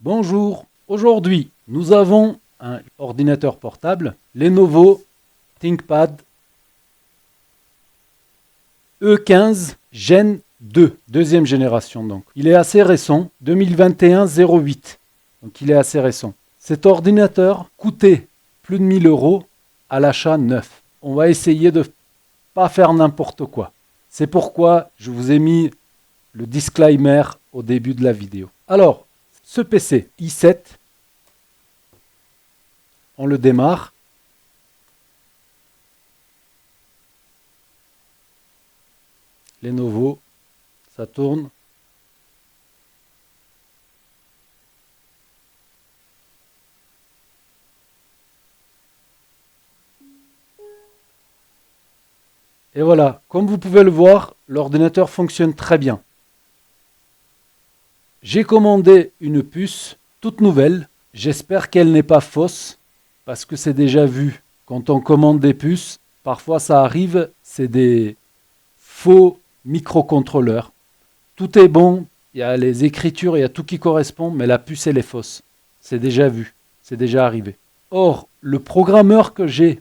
Bonjour, aujourd'hui nous avons un ordinateur portable, Lenovo ThinkPad E15 Gen 2, deuxième génération donc. Il est assez récent, 2021-08, donc il est assez récent. Cet ordinateur coûtait plus de 1000 euros à l'achat neuf. On va essayer de ne pas faire n'importe quoi. C'est pourquoi je vous ai mis le disclaimer au début de la vidéo. Alors, ce PC i7, on le démarre. Lenovo, ça tourne. Et voilà, comme vous pouvez le voir, l'ordinateur fonctionne très bien. J'ai commandé une puce toute nouvelle. J'espère qu'elle n'est pas fausse, parce que c'est déjà vu. Quand on commande des puces, parfois ça arrive, c'est des faux microcontrôleurs. Tout est bon, il y a les écritures, il y a tout qui correspond, mais la puce elle est fausse. C'est déjà vu, c'est déjà arrivé. Or, le programmeur que j'ai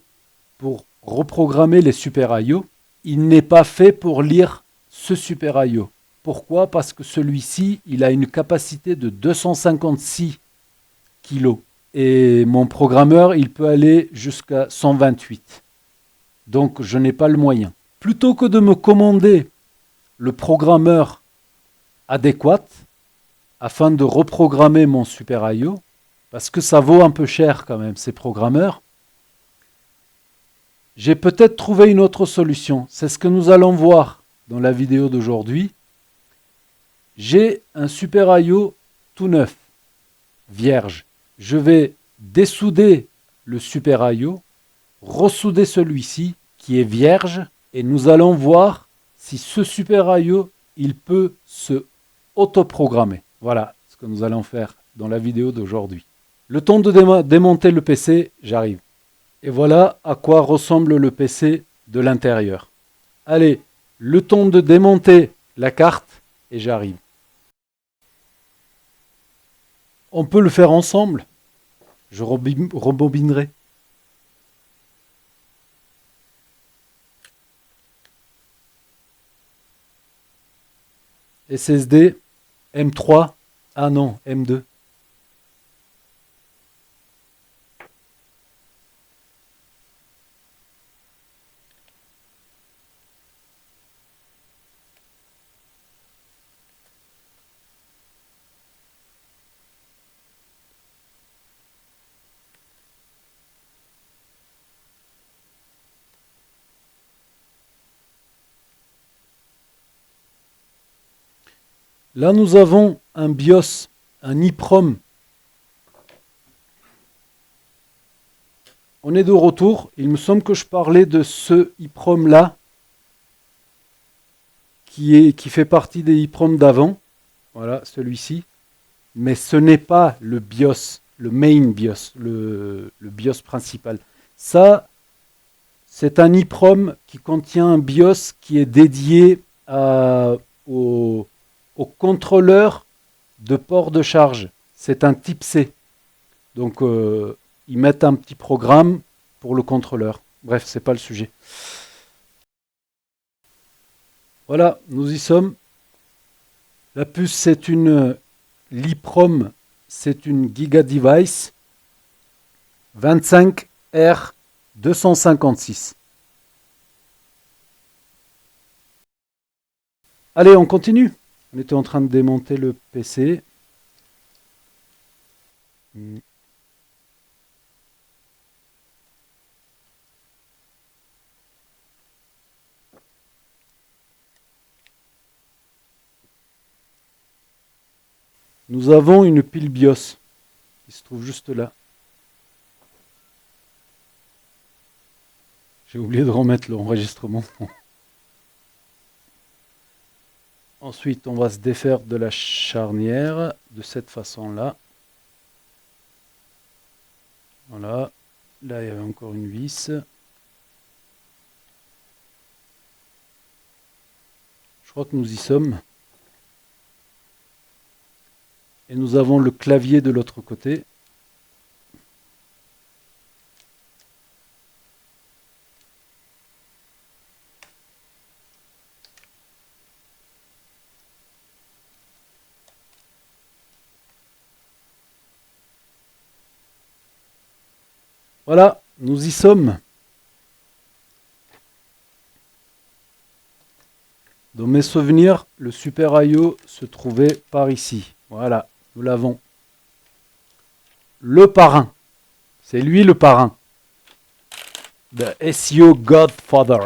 pour reprogrammer les Super IO, il n'est pas fait pour lire ce Super IO. Pourquoi? Parce que celui-ci, il a une capacité de 256 kilos. Et mon programmeur, il peut aller jusqu'à 128. Donc, je n'ai pas le moyen. Plutôt que de me commander le programmeur adéquat afin de reprogrammer mon Super IO, parce que ça vaut un peu cher quand même, ces programmeurs, j'ai peut-être trouvé une autre solution. C'est ce que nous allons voir dans la vidéo d'aujourd'hui. J'ai un Super IO tout neuf, vierge. Je vais dessouder le Super IO, ressouder celui-ci qui est vierge, et nous allons voir si ce Super IO, il peut se autoprogrammer. Voilà ce que nous allons faire dans la vidéo d'aujourd'hui. Le temps de démonter le PC, j'arrive. Et voilà à quoi ressemble le PC de l'intérieur. Allez, le temps de démonter la carte et j'arrive. On peut le faire ensemble. Je rembobinerai. SSD M3. Ah non, M2. Là, nous avons un BIOS, un EEPROM. On est de retour. Il me semble que je parlais de ce EEPROM là, qui fait partie des EEPROM d'avant. Voilà, celui-ci. Mais ce n'est pas le BIOS, le main BIOS, le BIOS principal. Ça, c'est un EEPROM qui contient un BIOS qui est dédié au, au contrôleur de port de charge. C'est un type C. Donc, ils mettent un petit programme pour le contrôleur. Bref, c'est pas le sujet. Voilà, nous y sommes. La puce, c'est une l'EEPROM, c'est une Giga Device 25R256. Allez, on continue. On était en train de démonter le PC. Nous avons une pile BIOS qui se trouve juste là. J'ai oublié de remettre l'enregistrement. Ensuite, on va se défaire de la charnière de cette façon-là. Voilà. Là, il y avait encore une vis. Je crois que nous y sommes. Et nous avons le clavier de l'autre côté. Voilà, nous y sommes. Dans mes souvenirs, le Super I.O. se trouvait par ici. Voilà, nous l'avons. Le parrain. C'est lui le parrain. The SEO Godfather.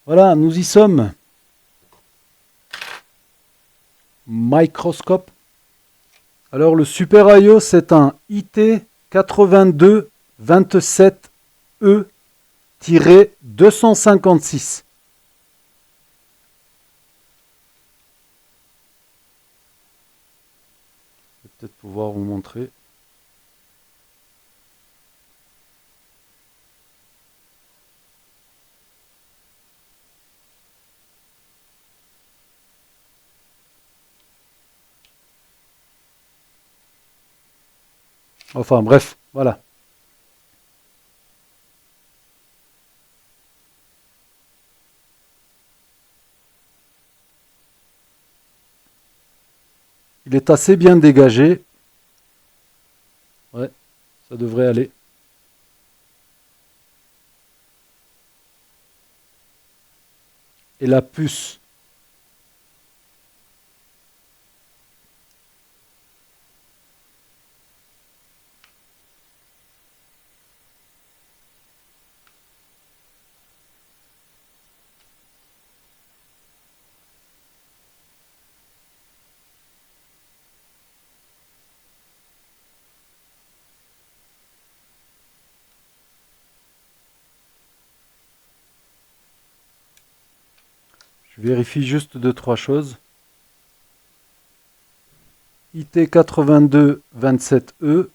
Voilà, nous y sommes. Microscope. Alors le Super I.O. c'est un IT8227E-256. Je vais peut-être pouvoir vous montrer. Enfin bref, voilà. Il est assez bien dégagé. Ouais, ça devrait aller. Et la puce. Je vérifie juste deux, trois choses. IT8227E,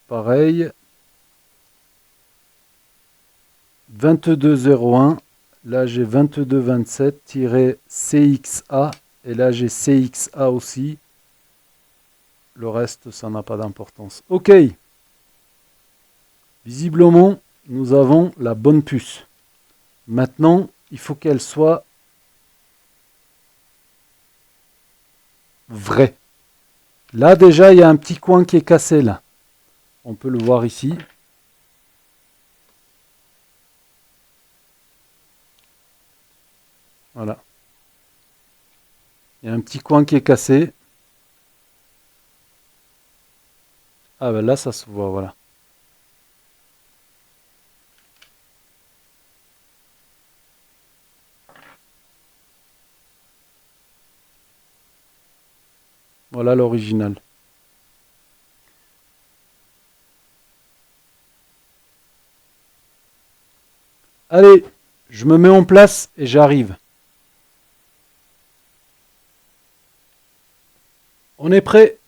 pareil. 2201, là j'ai 2227-CXA, et là j'ai CXA aussi. Le reste, ça n'a pas d'importance. Ok. Visiblement, nous avons la bonne puce. Maintenant, il faut qu'elle soit vraie. Là déjà, il y a un petit coin qui est cassé là. On peut le voir ici. Voilà. Il y a un petit coin qui est cassé. Ah ben là, ça se voit, voilà. Voilà l'original. Allez, je me mets en place et j'arrive. On est prêt.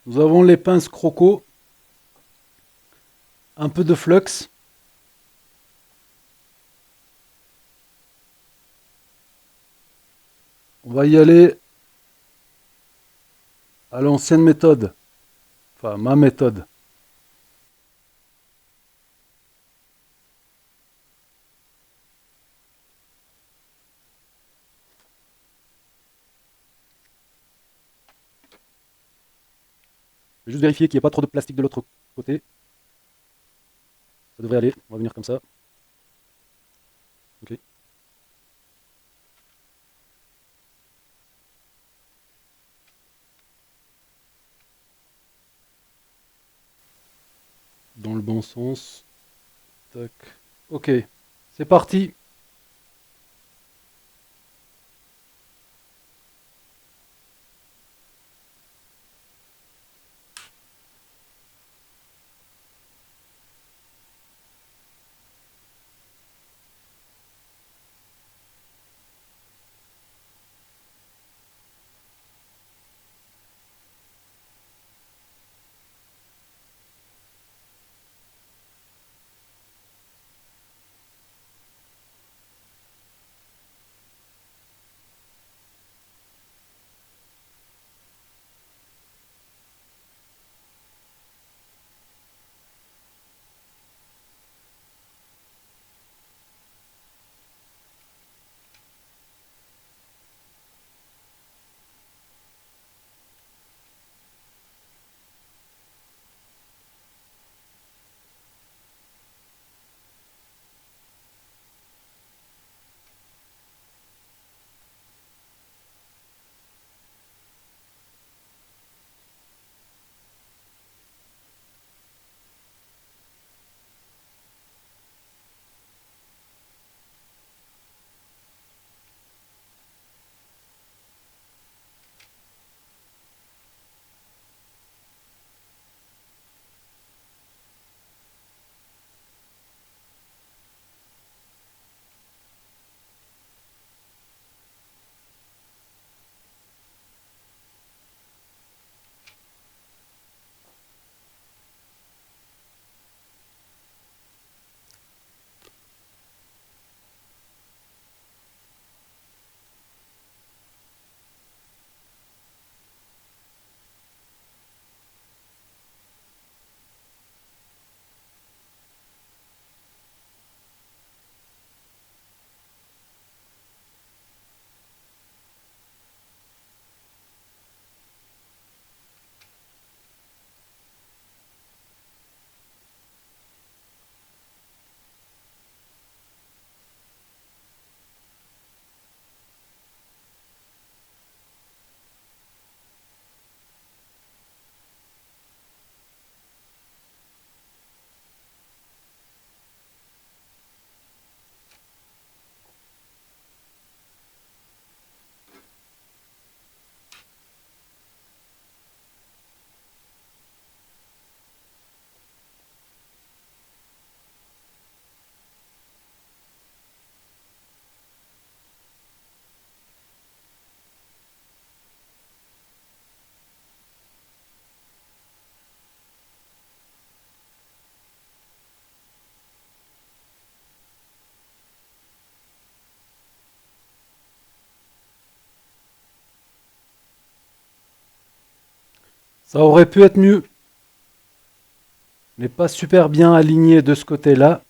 Nous avons les pinces croco. Un peu de flux. On va y aller à l'ancienne méthode. Enfin, ma méthode. Je vais juste vérifier qu'il n'y ait pas trop de plastique de l'autre côté. Ça devrait aller. On va venir comme ça. Ok. Dans le bon sens. Tac. Ok. C'est parti. Ça aurait pu être mieux. N'est pas super bien aligné de ce côté-là.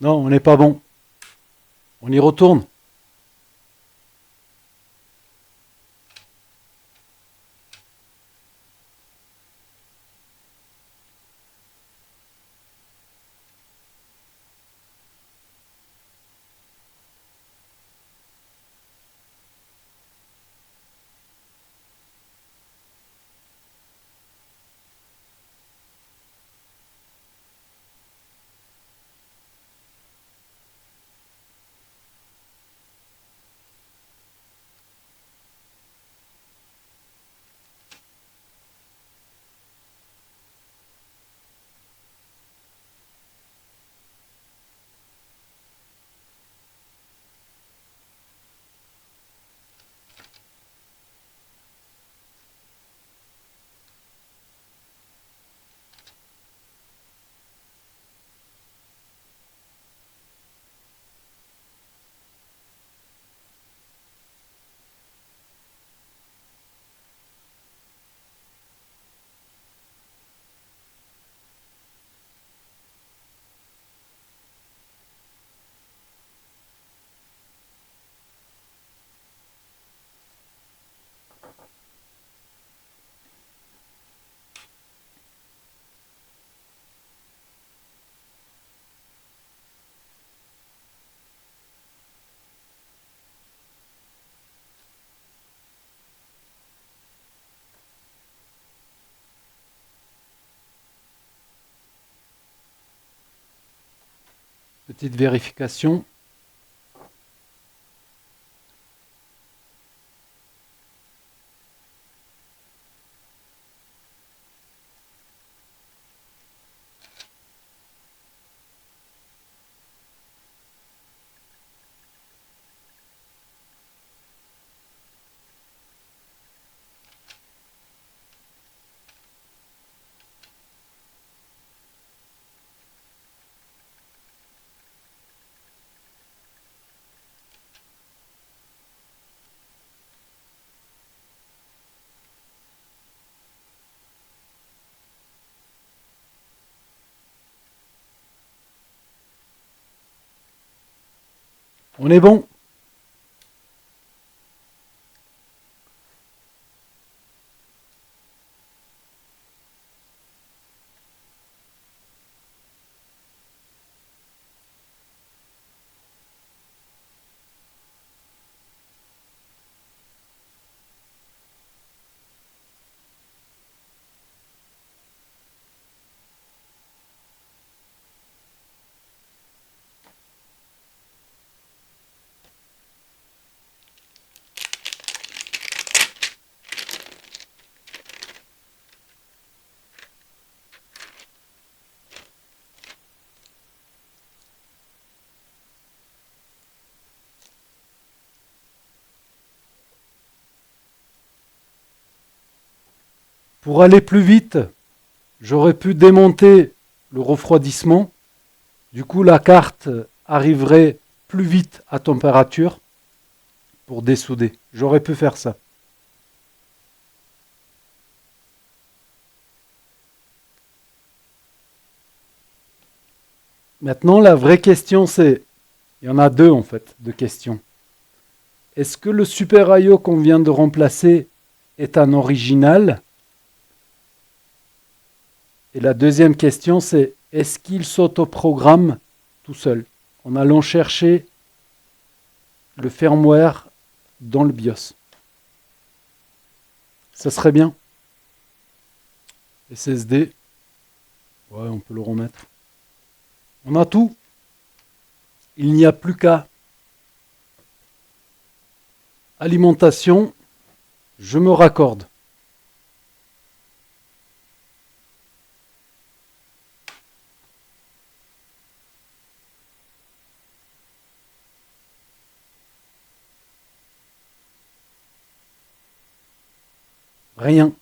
Non, on n'est pas bon. On y retourne. Petite vérification. On est bon. Pour aller plus vite, j'aurais pu démonter le refroidissement. Du coup, la carte arriverait plus vite à température pour dessouder. J'aurais pu faire ça. Maintenant, la vraie question, c'est... Il y en a deux, en fait, de questions. Est-ce que le Super IO qu'on vient de remplacer est un original? Et la deuxième question, c'est est-ce qu'il s'autoprogramme tout seul en allant chercher le firmware dans le BIOS? Ça serait bien. SSD, ouais, on peut le remettre. On a tout. Il n'y a plus qu'à. Alimentation, je me raccorde. Rien.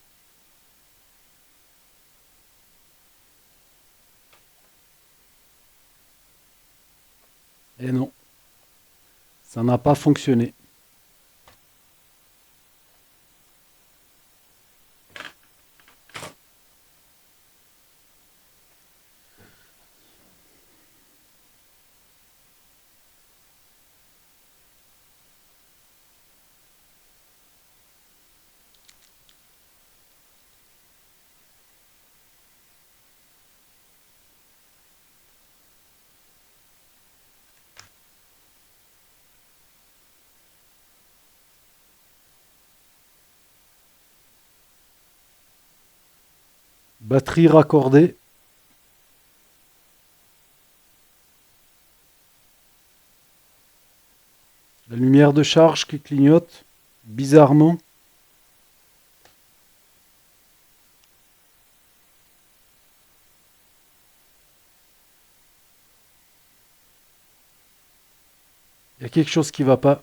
Et non, ça n'a pas fonctionné. Batterie raccordée. La lumière de charge qui clignote bizarrement. Il y a quelque chose qui va pas.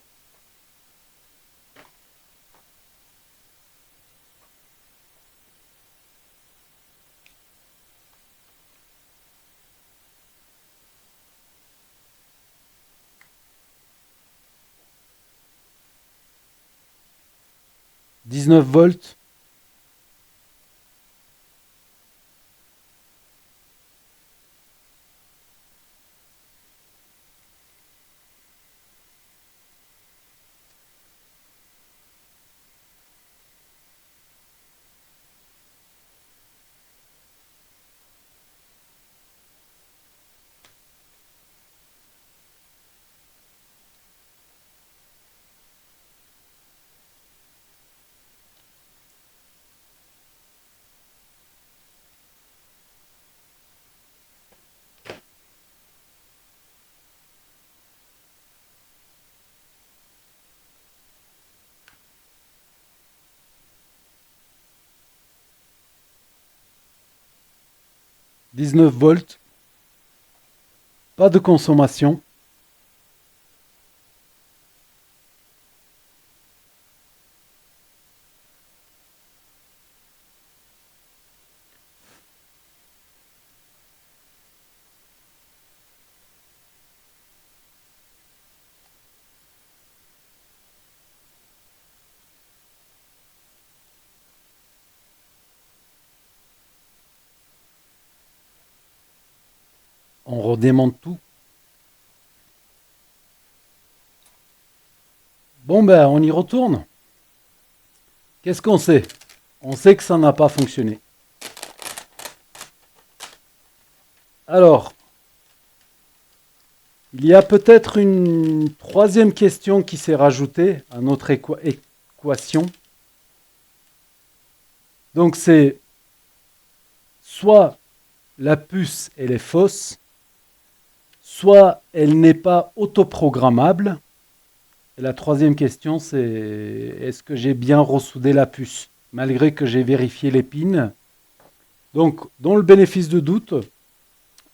« 19 volts. Volts. Pas de consommation. On redémonte tout. Bon ben, on y retourne. Qu'est-ce qu'on sait? On sait que ça n'a pas fonctionné. Alors, il y a peut-être une troisième question qui s'est rajoutée à notre équation. Donc c'est soit la puce elle est fausse, soit elle n'est pas autoprogrammable. Et la troisième question c'est est-ce que j'ai bien ressoudé la puce malgré que j'ai vérifié les pins. Donc dans le bénéfice de doute,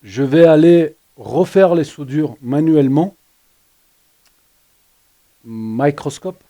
je vais aller refaire les soudures manuellement. Microscope.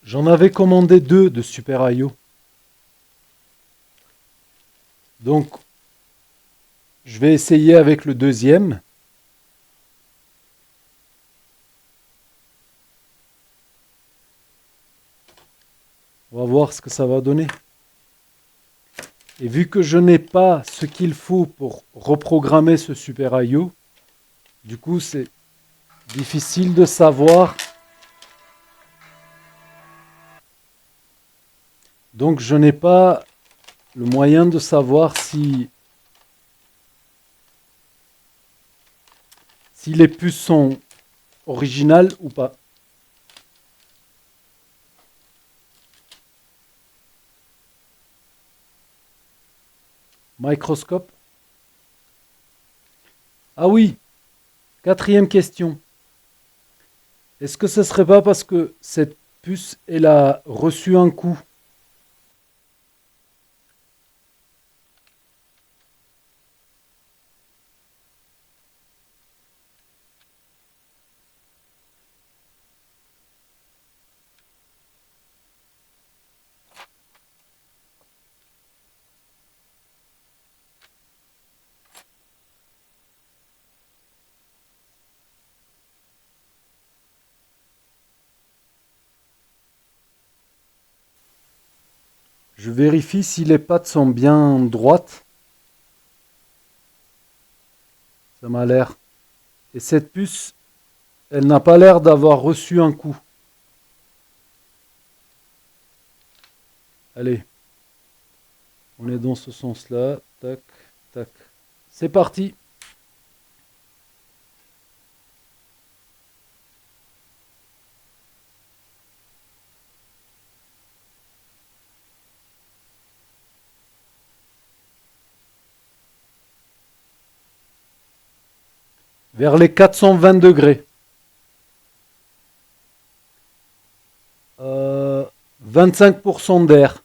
J'en avais commandé 2 de Super IO. Donc, je vais essayer avec le deuxième. On va voir ce que ça va donner. Et vu que je n'ai pas ce qu'il faut pour reprogrammer ce Super IO, du coup, c'est difficile de savoir. Donc, je n'ai pas le moyen de savoir si les puces sont originales ou pas. Microscope. Ah oui, quatrième question. Est-ce que ce serait pas parce que cette puce, elle a reçu un coup? Je vérifie si les pattes sont bien droites. Ça m'a l'air. Et cette puce, elle n'a pas l'air d'avoir reçu un coup. Allez, on est dans ce sens-là. Tac, tac. C'est parti. Vers les 420 degrés. 25% d'air.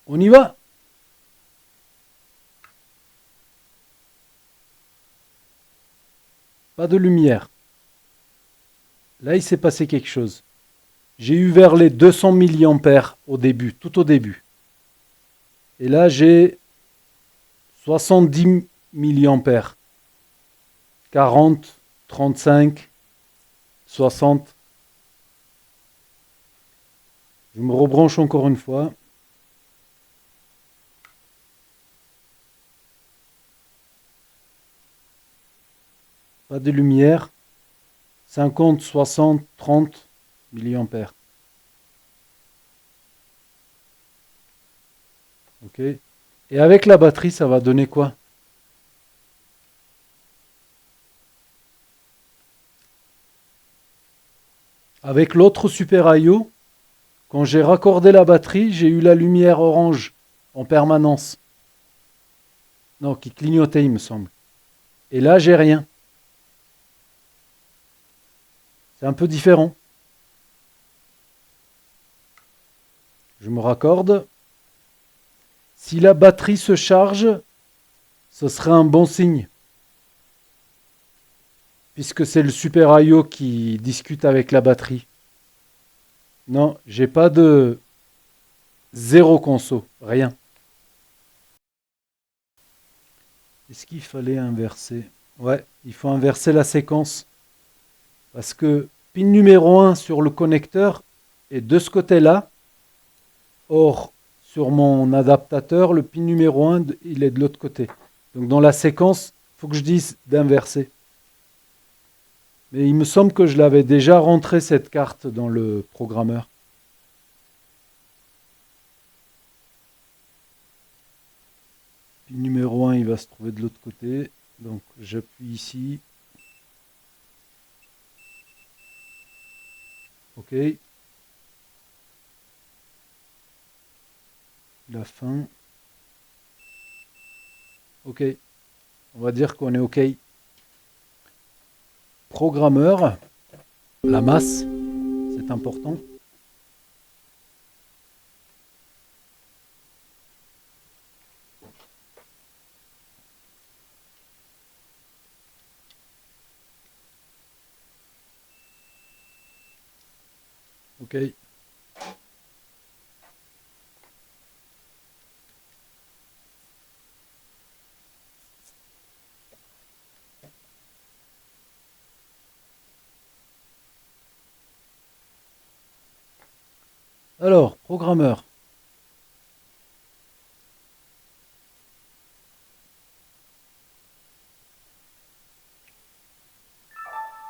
On y va? Pas de lumière. Là, il s'est passé quelque chose. J'ai eu vers les 200 milliampères au début, tout au début. Et là, j'ai 70 milliampères. 40, 35, 60. Je me rebranche encore une fois. Pas de lumière. 50, 60, 30 milliampères. Ok. Et avec la batterie, ça va donner quoi? Avec l'autre Super IO, quand j'ai raccordé la batterie, j'ai eu la lumière orange en permanence. Non, qui clignotait, il me semble. Et là, j'ai rien. C'est un peu différent. Je me raccorde. Si la batterie se charge, ce serait un bon signe. Puisque c'est le Super IO qui discute avec la batterie. Non, j'ai pas de zéro conso, rien. Est-ce qu'il fallait inverser? Ouais, il faut inverser la séquence. Parce que pin numéro un sur le connecteur est de ce côté-là. Or, sur mon adaptateur, le pin numéro un, il est de l'autre côté. Donc dans la séquence, il faut que je dise d'inverser. Mais il me semble que je l'avais déjà rentré cette carte dans le programmeur. Pin numéro un, il va se trouver de l'autre côté. Donc j'appuie ici. OK. La fin. OK. On va dire qu'on est OK. Programmeur. La masse, c'est important. OK. Alors, programmeur.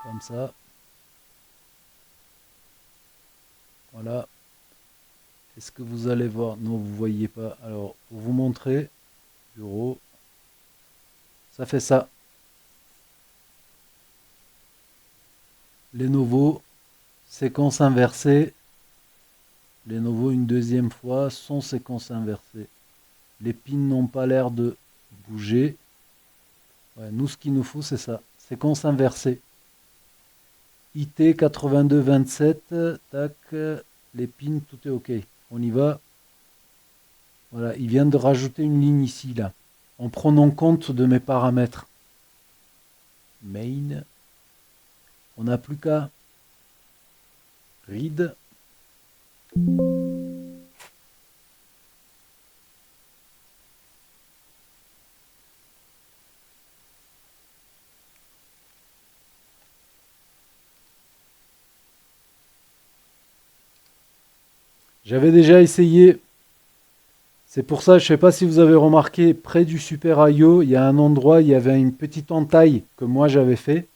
Comme ça. Voilà. Est-ce que vous allez voir? Non, vous ne voyez pas. Alors, pour vous montrer, bureau, ça fait ça. Lenovo, séquence inversée. Lenovo une deuxième fois, son séquence inversée. Les pins n'ont pas l'air de bouger. Ouais, nous, ce qu'il nous faut, c'est ça. Séquence inversée. IT 8227, tac, les pins, tout est OK. On y va. Voilà, il vient de rajouter une ligne ici, là, en prenant compte de mes paramètres. Main. On n'a plus qu'à read. J'avais déjà essayé. C'est pour ça, je ne sais pas si vous avez remarqué, près du Super IO, il y a un endroit, il y avait une petite entaille que moi j'avais fait.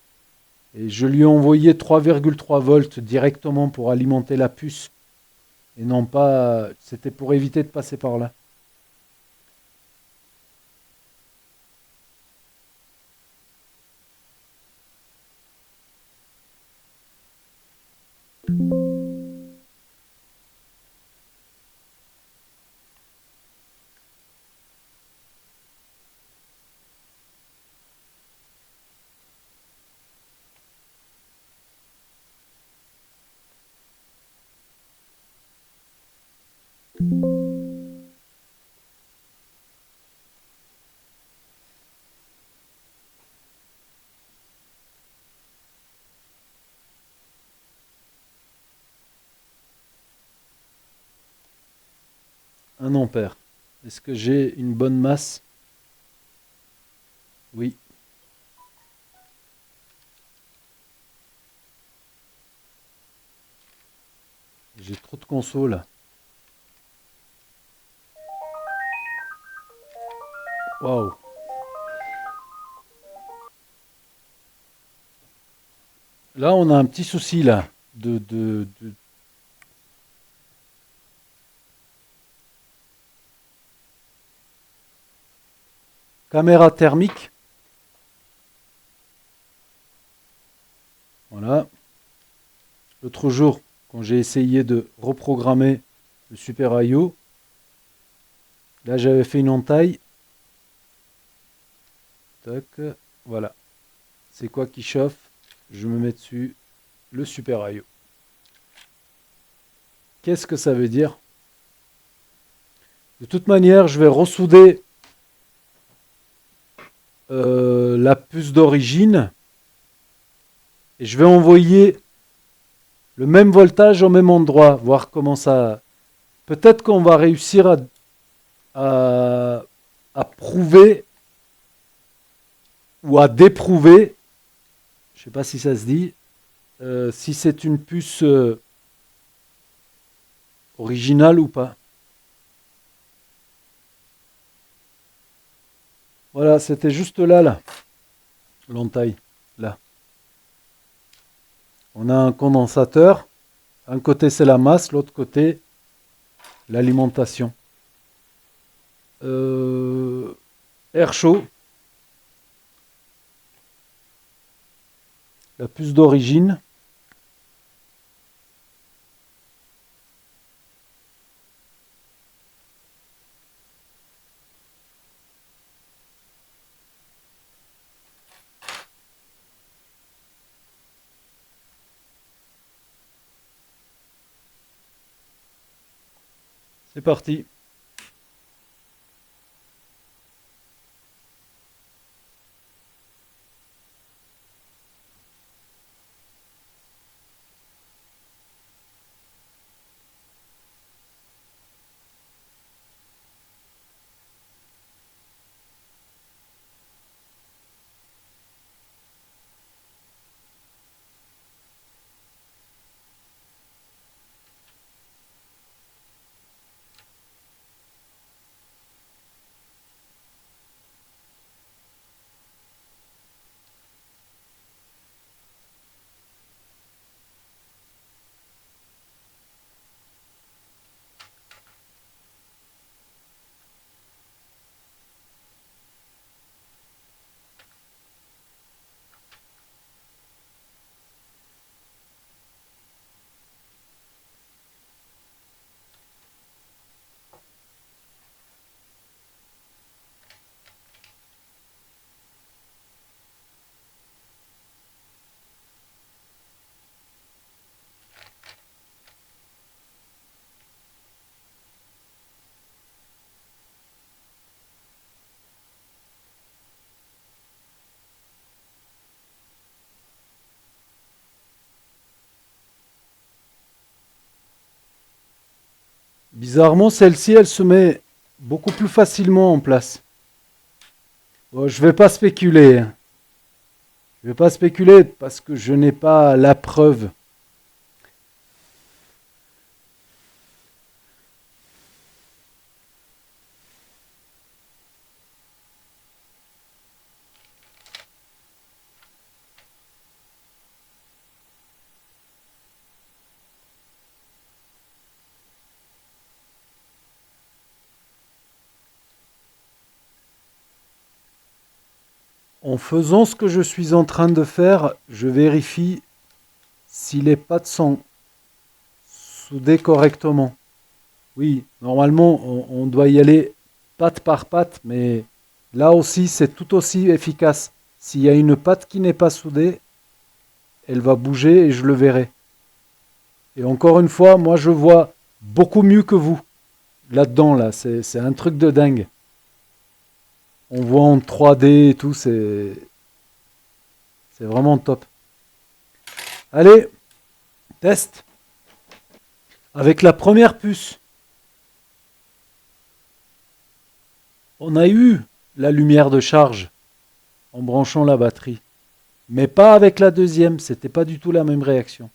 Et je lui ai envoyé 3,3 volts directement pour alimenter la puce. Et non pas, c'était pour éviter de passer par là. 1 ampère. Est-ce que j'ai une bonne masse? Oui. J'ai trop de conso là. Waouh. Là, on a un petit souci là. Caméra thermique. Voilà. L'autre jour, quand j'ai essayé de reprogrammer le Super IO, là j'avais fait une entaille. Tac. Voilà. C'est quoi qui chauffe? Je me mets dessus le Super IO. Qu'est-ce que ça veut dire? De toute manière, je vais ressouder la puce d'origine et je vais envoyer le même voltage au même endroit, voir comment ça. Peut-être qu'on va réussir à, à prouver ou à déprouver, je ne sais pas si ça se dit, si c'est une puce originale ou pas. Voilà, c'était juste là, l'entaille, là. On a un condensateur. Un côté c'est la masse, l'autre côté l'alimentation. Air chaud, la puce d'origine. C'est parti. Bizarrement, celle-ci, elle se met beaucoup plus facilement en place. Bon, je vais pas spéculer, hein. Je vais pas spéculer parce que je n'ai pas la preuve. En faisant ce que je suis en train de faire, je vérifie si les pattes sont soudées correctement. Oui, normalement, on doit y aller patte par patte, mais là aussi, c'est tout aussi efficace. S'il y a une patte qui n'est pas soudée, elle va bouger et je le verrai. Et encore une fois, moi, je vois beaucoup mieux que vous là-dedans, là. C'est un truc de dingue. On voit en 3D et tout, c'est vraiment top. Allez, test avec la première puce. On a eu la lumière de charge en branchant la batterie. Mais pas avec la deuxième, c'était pas du tout la même réaction.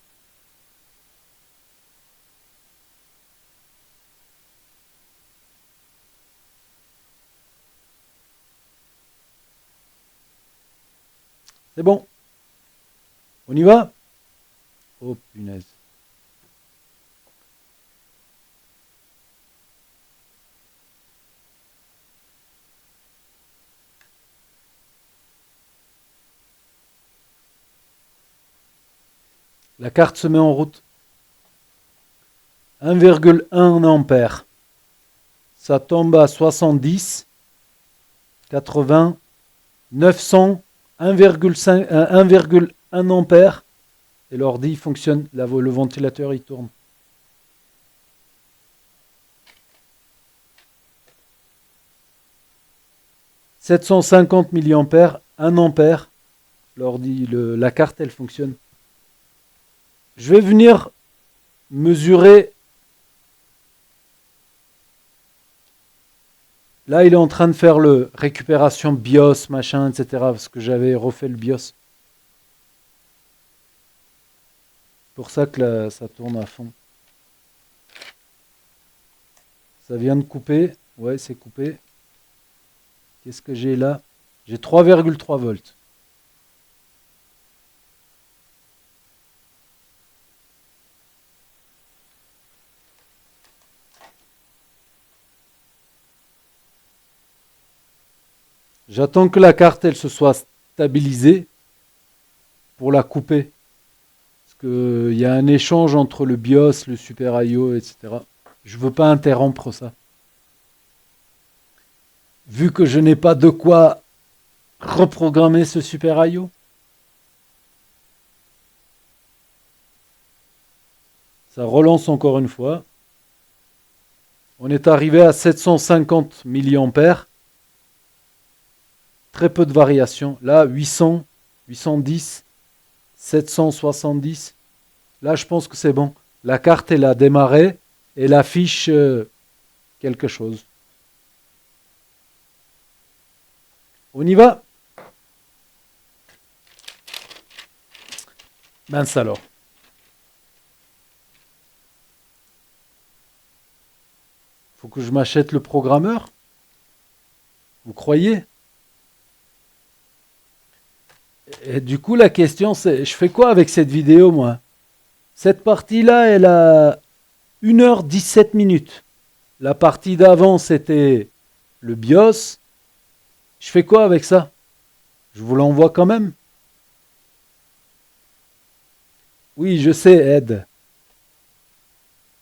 C'est bon, on y va? Oh punaise. La carte se met en route. 1,1 ampère. Ça tombe à 70, 80, 900, 1,5, 1,1 ampère. Et l'ordi fonctionne, le ventilateur il tourne. « 750 milliampères, 1 ampère. L'ordi, la carte elle fonctionne. Je vais venir mesurer. Là, il est en train de faire le récupération BIOS, machin, etc. Parce que j'avais refait le BIOS. C'est pour ça que là, ça tourne à fond. Ça vient de couper. Ouais, c'est coupé. Qu'est-ce que j'ai là? J'ai 3,3 volts. J'attends que la carte elle se soit stabilisée pour la couper. Parce qu'il y a un échange entre le BIOS, le Super IO, etc. Je ne veux pas interrompre ça. Vu que je n'ai pas de quoi reprogrammer ce Super IO. Ça relance encore une fois. On est arrivé à 750 milliampères. Très peu de variations. Là, 800, 810, 770. Là, je pense que c'est bon. La carte, elle a démarré. Elle affiche quelque chose. On y va? Mince alors. Faut que je m'achète le programmeur? Vous croyez? Et du coup, la question c'est, je fais quoi avec cette vidéo, moi? Cette partie-là, elle a 1h17 minutes. La partie d'avant, c'était le BIOS. Je fais quoi avec ça? Je vous l'envoie quand même? Oui, je sais, Ed.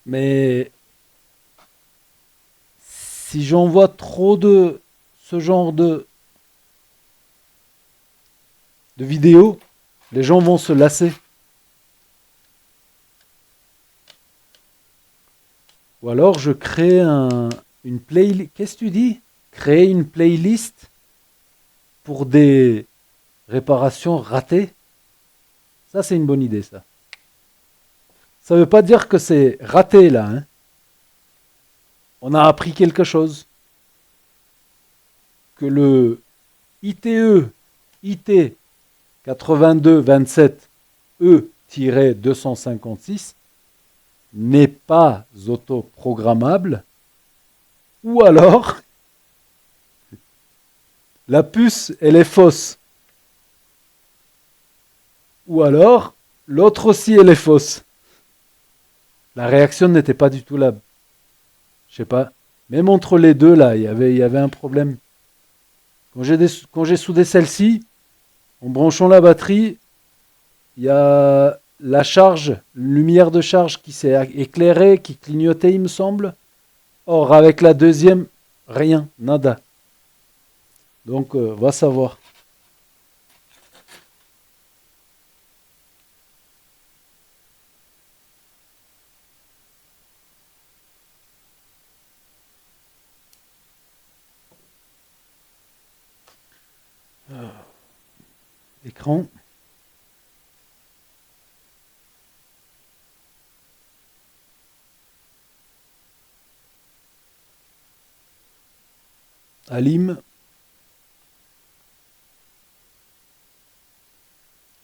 Mais si j'envoie trop de ce genre de vidéos, les gens vont se lasser. Ou alors je crée une playlist. Qu'est-ce que tu dis? Créer une playlist pour des réparations ratées? Ça, c'est une bonne idée, ça. Ça ne veut pas dire que c'est raté, là. Hein. On a appris quelque chose. Que le ITE, IT 8227 E-256 n'est pas autoprogrammable, ou alors la puce elle est fausse, ou alors l'autre aussi elle est fausse. La réaction n'était pas du tout là. Je sais pas. Même entre les deux là, il y avait un problème. Quand j'ai soudé celle-ci, en branchant la batterie, il y a la charge, lumière de charge qui s'est éclairée, qui clignotait, il me semble. Or, avec la deuxième, rien, nada. Donc, va savoir. Écran. Alim.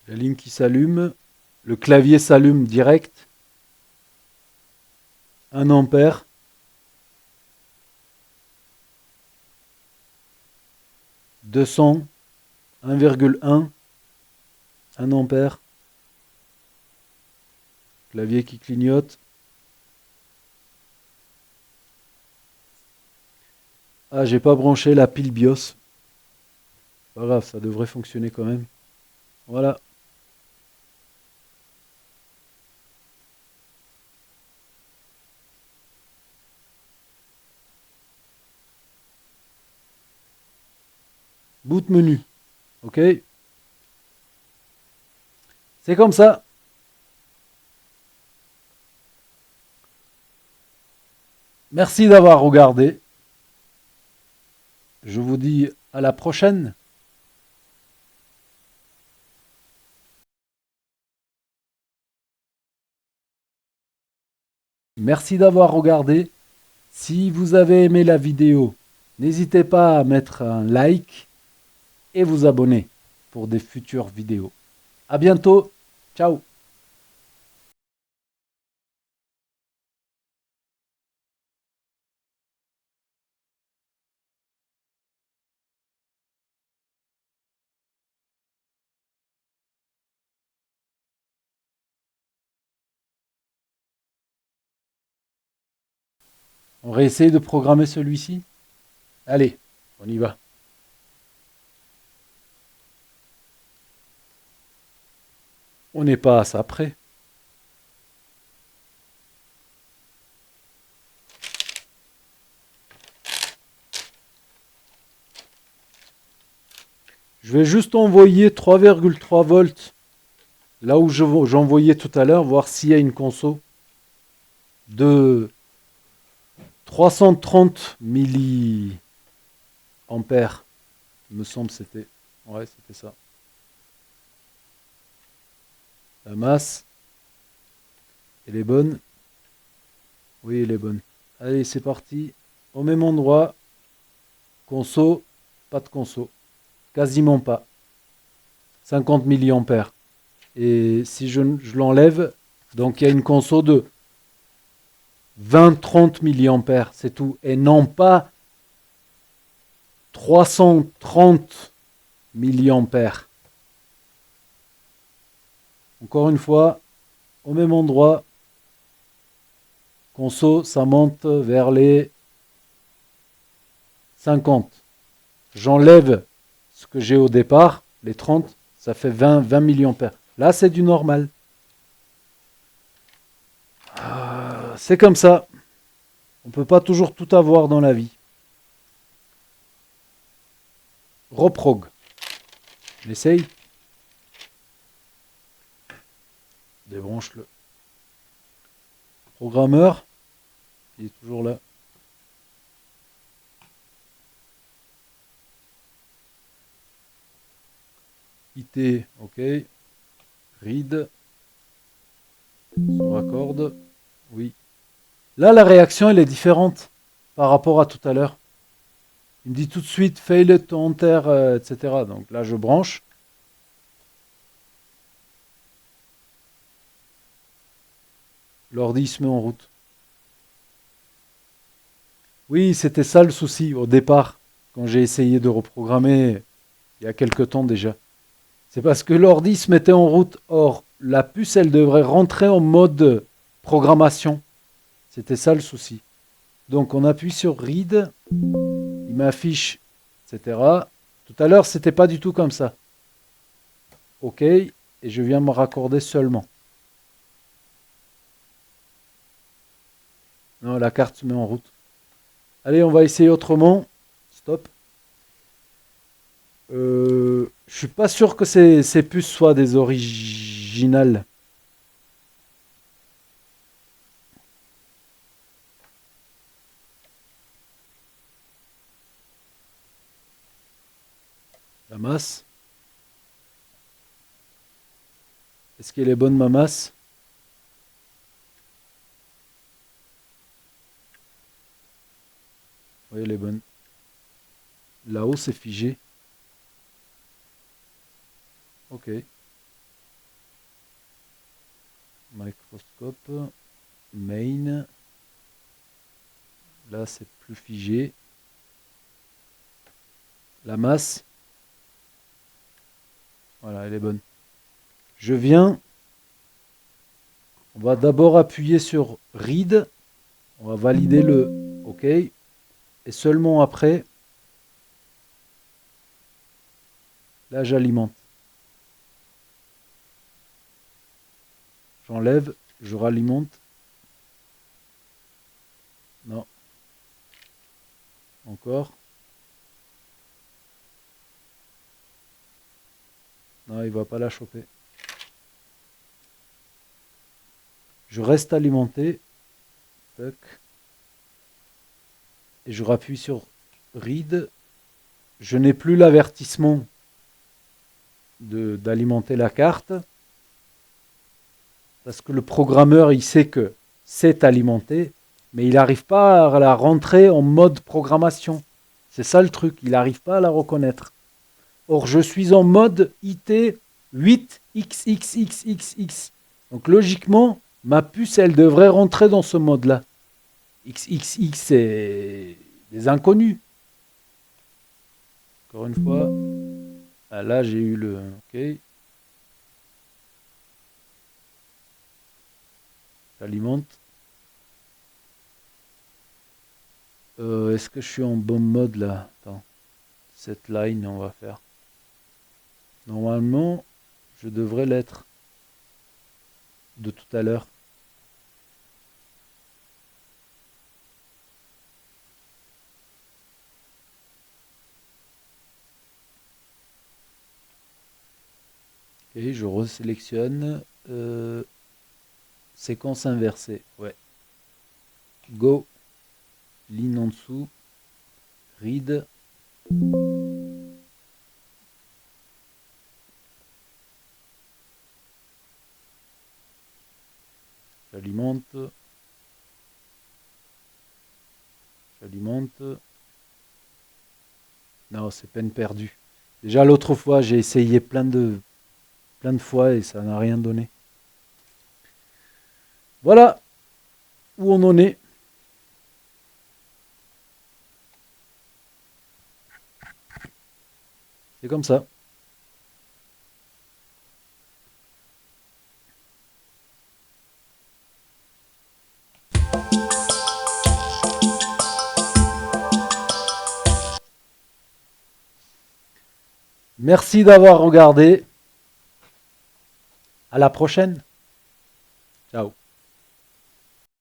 La ligne qui s'allume. Le clavier s'allume direct. 1 ampère. 200. 1,1. 1 ampère. Clavier qui clignote. Ah, j'ai pas branché la pile BIOS. Pas grave, ça devrait fonctionner quand même. Voilà. Boot menu. OK. C'est comme ça. Merci d'avoir regardé. Je vous dis à la prochaine. Merci d'avoir regardé. Si vous avez aimé la vidéo, n'hésitez pas à mettre un like et vous abonner pour des futures vidéos. À bientôt. Ciao. On réessaye de programmer celui-ci. Allez, on y va. On n'est pas à ça près. Je vais juste envoyer 3,3 volts là où j'envoyais tout à l'heure, voir s'il y a une conso de 330 milliampères. Il me semble que c'était. Ouais, c'était ça. La masse, elle est bonne. Oui, elle est bonne. Allez, c'est parti. Au même endroit. Conso, pas de conso. Quasiment pas. 50 milliampères. Et si je l'enlève, donc il y a une conso de 20-30 milliampères, c'est tout. Et non pas 330 milliampères. Encore une fois, au même endroit, conso, ça monte vers les 50. J'enlève ce que j'ai au départ, les 30, ça fait 20 milliampères. Là, c'est du normal. C'est comme ça. On ne peut pas toujours tout avoir dans la vie. Reprog. On essaye. Débranche le programmeur. Il est toujours là. IT, ok. Read. Sur accord. Oui. Là, la réaction, elle est différente par rapport à tout à l'heure. Il me dit tout de suite fail to enter, etc. Donc là, je branche. L'ordi se met en route. Oui, c'était ça le souci au départ, quand j'ai essayé de reprogrammer il y a quelque temps déjà. C'est parce que l'ordi se mettait en route. Or, la puce, elle devrait rentrer en mode programmation. C'était ça le souci. Donc, on appuie sur Read. Il m'affiche, etc. Tout à l'heure, c'était pas du tout comme ça. OK. Et je viens me raccorder seulement. Non, la carte se met en route. Allez, on va essayer autrement. Stop. Je suis pas sûr que ces puces soient des originales. La masse. Est-ce qu'elle est bonne, ma masse? Oui, elle est bonne. Là-haut, c'est figé. Ok. Microscope. Main. Là, c'est plus figé. La masse. Voilà, elle est bonne. Je viens. On va d'abord appuyer sur Read. On va valider le OK. Et seulement après, là, j'alimente. J'enlève, je ralimente. Non. Encore. Non, il va pas la choper. Je reste alimenté. Tac. Et je rappuie sur Read. Je n'ai plus l'avertissement d'alimenter la carte. Parce que le programmeur, il sait que c'est alimenté. Mais il n'arrive pas à la rentrer en mode programmation. C'est ça le truc. Il n'arrive pas à la reconnaître. Or, je suis en mode IT 8XXXXX. Donc, logiquement, ma puce, elle devrait rentrer dans ce mode-là. XXX, c'est des inconnus. Encore une fois. Ah, là, j'ai eu le OK. J'alimente. Est-ce que je suis en bon mode là? Attends. Cette line, on va faire. Normalement, je devrais l'être de tout à l'heure. Et je resélectionne séquence inversée. Ouais. Go. Ligne en dessous. Read. J'alimente. J'alimente. Non, c'est peine perdue. Déjà l'autre fois, j'ai essayé plein de fois et ça n'a rien donné. Voilà où on en est. C'est comme ça. Merci d'avoir regardé. À la prochaine. Ciao.